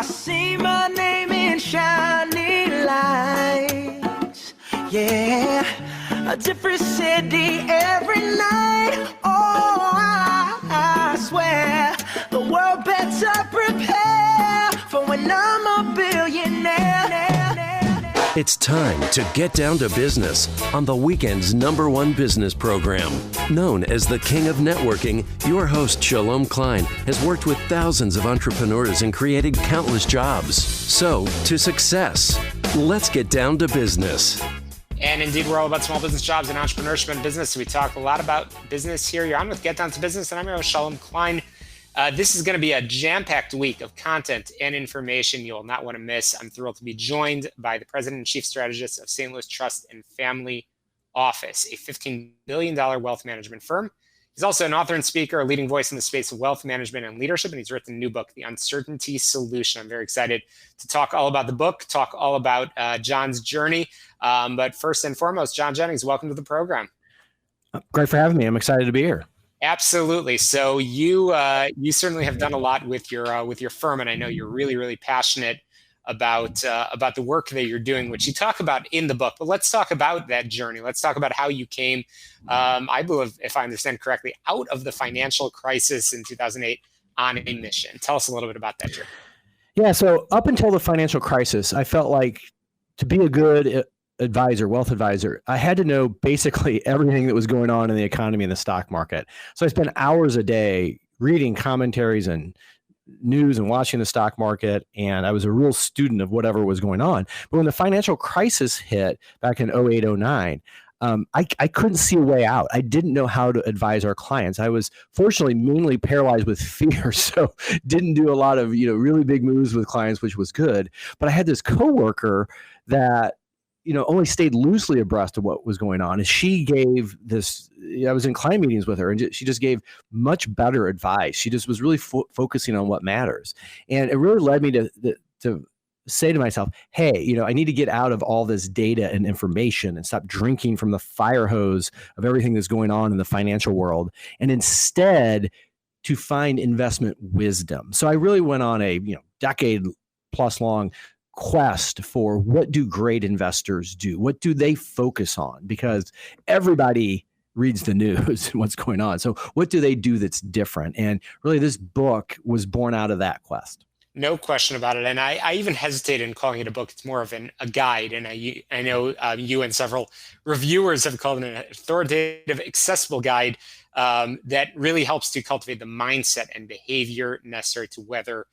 I see my name in shining lights. Yeah, a different city every night. Oh, I swear the world better prepare for when I'm a billionaire. It's time to get down to business on the weekend's #1 business program. Known as the King of Networking, your host, Shalom Klein, has worked with thousands of entrepreneurs and created countless jobs. So, to success, let's get down to business. And indeed, we're all about small business jobs and entrepreneurship and business. We talk a lot about business here. You're on with Get Down to Business, and I'm your host, Shalom Klein. This is going to be a jam-packed week of content and information you'll not want to miss. I'm thrilled to be joined by the President and Chief Strategist of St. Louis Trust and Family Office, a $15 billion wealth management firm. He's also an author and speaker, a leading voice in the space of wealth management and leadership, and he's written a new book, The Uncertainty Solution. I'm very excited to talk all about the book, talk all about John's journey. But first and foremost, John Jennings, welcome to the program. Great for having me. I'm excited to be here. Absolutely. So you certainly have done a lot with your firm, and I know you're really, really passionate about the work that you're doing, which you talk about in the book. But let's talk about that journey. Let's talk about how you came, I believe, if I understand correctly, out of the financial crisis in 2008 on a mission. Tell us a little bit about that journey. Yeah. So up until the financial crisis, I felt like to be a good advisor, wealth advisor, I had to know basically everything that was going on in the economy and the stock market. So I spent hours a day reading commentaries and news and watching the stock market. And I was a real student of whatever was going on. But when the financial crisis hit back in 08, 09, I couldn't see a way out. I didn't know how to advise our clients. I was fortunately mainly paralyzed with fear, so didn't do a lot of really big moves with clients, which was good. But I had this coworker that only stayed loosely abreast of what was going on. And she gave this, I was in Klein meetings with her, and she just gave much better advice. She just was really focusing on what matters. And it really led me to say to myself, hey, I need to get out of all this data and information and stop drinking from the fire hose of everything that's going on in the financial world, and instead to find investment wisdom. So I really went on a decade plus long quest for what do great investors do? What do they focus on? Because everybody reads the news and what's going on. So what do they do that's different? And really this book was born out of that quest. No question about it. And I even hesitated in calling it a book. It's more of a guide. And I know you and several reviewers have called it an authoritative, accessible guide that really helps to cultivate the mindset and behavior necessary to weather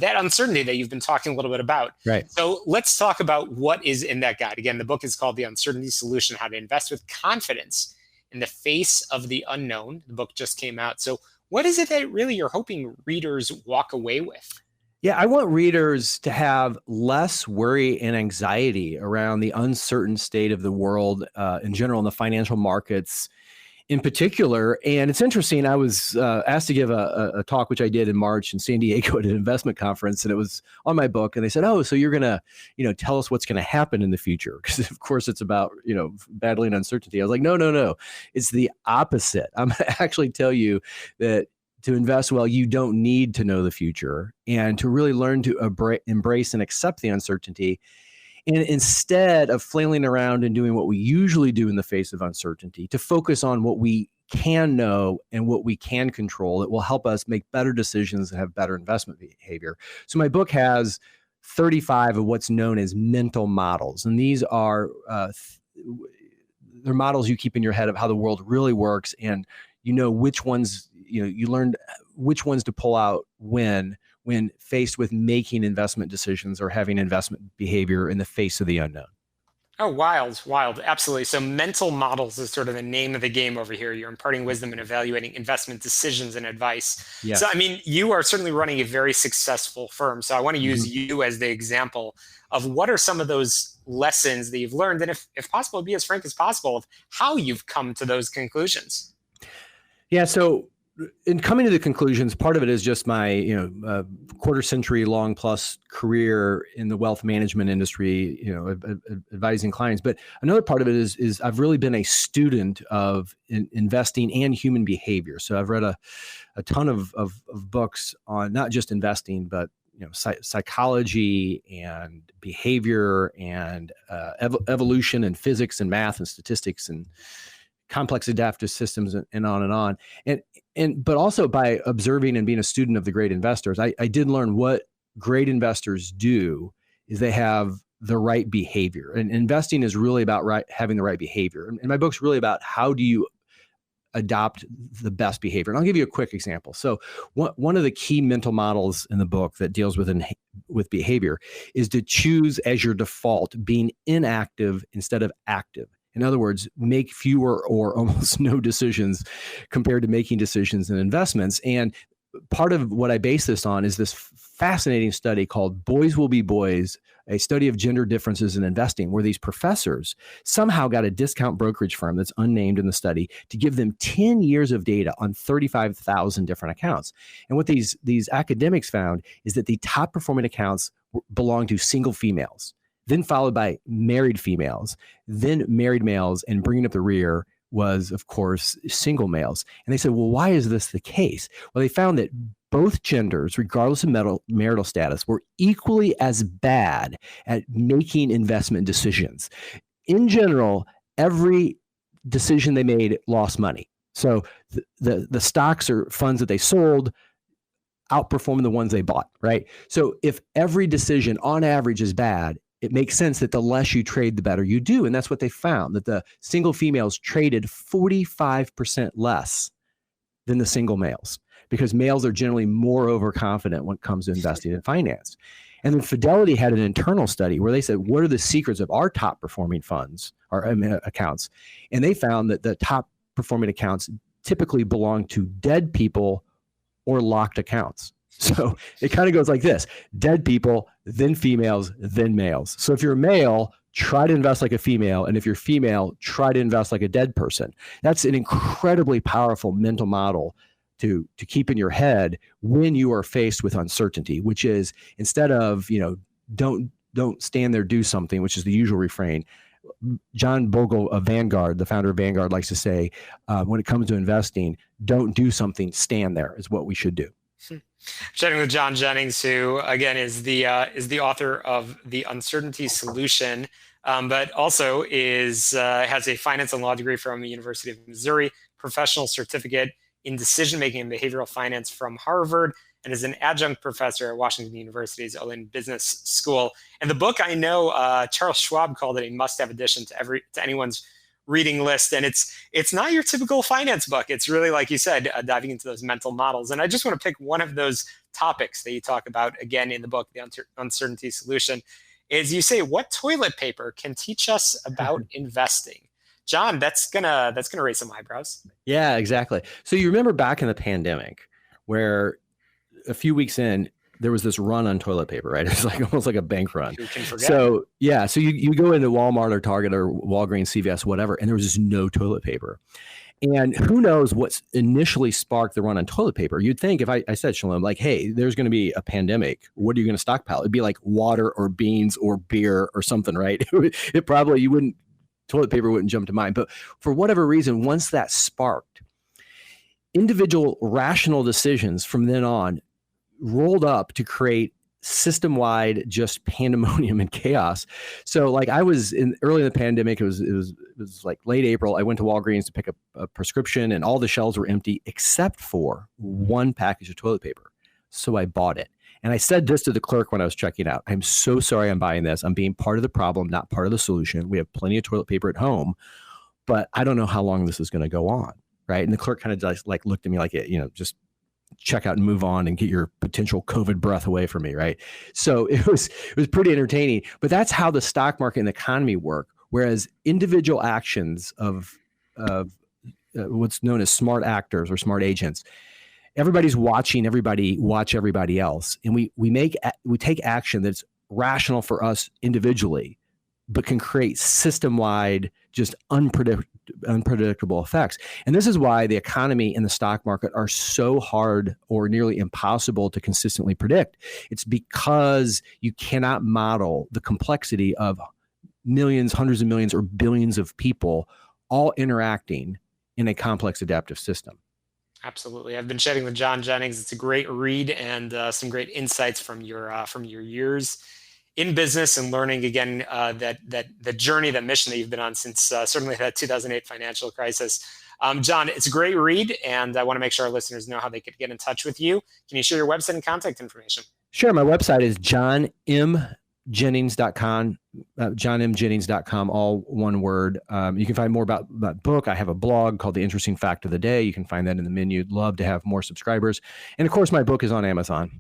that uncertainty that you've been talking a little bit about. Right. So let's talk about what is in that guide. Again, the book is called The Uncertainty Solution, How to Invest with Confidence in the Face of the Unknown. The book just came out. So what is it that really you're hoping readers walk away with? Yeah, I want readers to have less worry and anxiety around the uncertain state of the world in general, in the financial markets in particular. And it's interesting, I was asked to give a talk, which I did in March in San Diego at an investment conference, and it was on my book. And they said, oh, so you're going to, tell us what's going to happen in the future. Because of course it's about, battling uncertainty. I was like, no, it's the opposite. I'm going to actually tell you that to invest well, you don't need to know the future, and to really learn to embrace and accept the uncertainty. And instead of flailing around and doing what we usually do in the face of uncertainty, to focus on what we can know and what we can control that will help us make better decisions and have better investment behavior. So my book has 35 of what's known as mental models. And these are they're models you keep in your head of how the world really works. And which ones, you learn which ones to pull out when faced with making investment decisions or having investment behavior in the face of the unknown. Oh, wild. Absolutely. So mental models is sort of the name of the game over here. You're imparting wisdom and evaluating investment decisions and advice. Yeah. So, you are certainly running a very successful firm. So I want to use you as the example of what are some of those lessons that you've learned, and if possible, be as frank as possible of how you've come to those conclusions. Yeah. So in coming to the conclusions, part of it is just my, quarter century long plus career in the wealth management industry, advising clients. But another part of it is I've really been a student of investing and human behavior. So I've read a ton of books on not just investing, but psychology and behavior and evolution and physics and math and statistics and complex adaptive systems and on and on. But also by observing and being a student of the great investors, I did learn what great investors do is they have the right behavior. And investing is really about having the right behavior. And my book's really about how do you adopt the best behavior. And I'll give you a quick example. So one of the key mental models in the book that deals with behavior is to choose as your default being inactive instead of active. In other words, make fewer or almost no decisions compared to making decisions in investments. And part of what I base this on is this fascinating study called Boys Will Be Boys, a study of gender differences in investing, where these professors somehow got a discount brokerage firm that's unnamed in the study to give them 10 years of data on 35,000 different accounts. And what these academics found is that the top performing accounts belong to single females, then followed by married females, then married males, and bringing up the rear was, of course, single males. And they said, well, why is this the case? Well, they found that both genders, regardless of marital status, were equally as bad at making investment decisions. In general, every decision they made lost money. So the stocks or funds that they sold outperformed the ones they bought, right? So if every decision on average is bad, it makes sense that the less you trade, the better you do. And that's what they found, that the single females traded 45% less than the single males, because males are generally more overconfident when it comes to investing in finance. And then Fidelity had an internal study where they said, what are the secrets of our top performing funds or accounts? And they found that the top performing accounts typically belong to dead people or locked accounts. So it kind of goes like this: dead people, then females, then males. So if you're a male, try to invest like a female. And if you're female, try to invest like a dead person. That's an incredibly powerful mental model to keep in your head when you are faced with uncertainty, which is, instead of, don't stand there, do something, which is the usual refrain. John Bogle of Vanguard, the founder of Vanguard, likes to say, when it comes to investing, don't do something, stand there is what we should do. Chatting with John Jennings, who again is the author of The Uncertainty Solution, but also has a finance and law degree from the University of Missouri, professional certificate in decision making and behavioral finance from Harvard, and is an adjunct professor at Washington University's Olin Business School. And the book, I know Charles Schwab called it a must-have addition to anyone's reading list. And it's not your typical finance book. It's really, like you said, diving into those mental models. And I just want to pick one of those topics that you talk about again in the book, The Uncertainty Solution, is you say, what toilet paper can teach us about investing? John, that's gonna raise some eyebrows. Yeah, exactly. So you remember back in the pandemic where a few weeks in, there was this run on toilet paper, right? It's like almost like a bank run. Who can forget? So yeah, so you go into Walmart or Target or Walgreens, CVS, whatever, and there was just no toilet paper. And who knows what's initially sparked the run on toilet paper? You'd think, if I said, Shalom, like, hey, there's going to be a pandemic, what are you going to stockpile? It'd be like water or beans or beer or something, right? Toilet paper wouldn't jump to mind. But for whatever reason, once that sparked, individual rational decisions from then on rolled up to create system-wide just pandemonium and chaos. So like I was early in the pandemic, it was like late April. I went to Walgreens to pick up a prescription and all the shelves were empty except for one package of toilet paper. So I bought it. And I said this to the clerk when I was checking out: I'm so sorry I'm buying this. I'm being part of the problem, not part of the solution. We have plenty of toilet paper at home, but I don't know how long this is going to go on. Right. And the clerk kind of just like looked at me like, just check out and move on and get your potential COVID breath away from me. Right. So it was pretty entertaining, but that's how the stock market and the economy work. Whereas individual actions of what's known as smart actors or smart agents, everybody's watching everybody watch everybody else. And we take action that's rational for us individually, but can create system-wide, just unpredictable effects. And this is why the economy and the stock market are so hard or nearly impossible to consistently predict. It's because you cannot model the complexity of millions, hundreds of millions, or billions of people all interacting in a complex adaptive system. Absolutely. I've been chatting with John Jennings. It's a great read and some great insights from your years in business and learning again that the journey, that mission that you've been on since certainly that 2008 financial crisis. John, it's a great read, and I want to make sure our listeners know how they could get in touch with you. Can you share your website and contact information? Sure. My website is johnmjennings.com, johnmjennings.com, all one word. You can find more about that book. I have a blog called The Interesting Fact of the Day. You can find that in the menu. Love to have more subscribers. And of course, my book is on Amazon.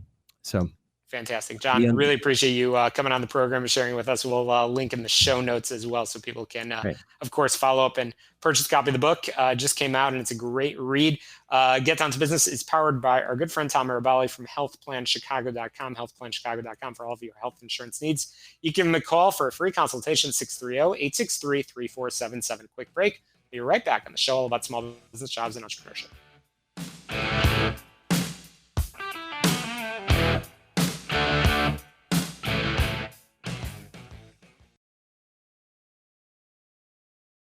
So fantastic. John, really appreciate you coming on the program and sharing with us. We'll link in the show notes as well so people can, of course, follow up and purchase a copy of the book. Just came out and it's a great read. Get Down to Business is powered by our good friend Tom Arabali from healthplanchicago.com, healthplanchicago.com for all of your health insurance needs. You give him a call for a free consultation, 630-863-3477. Quick break. We'll be right back on the show all about small business, jobs, and entrepreneurship.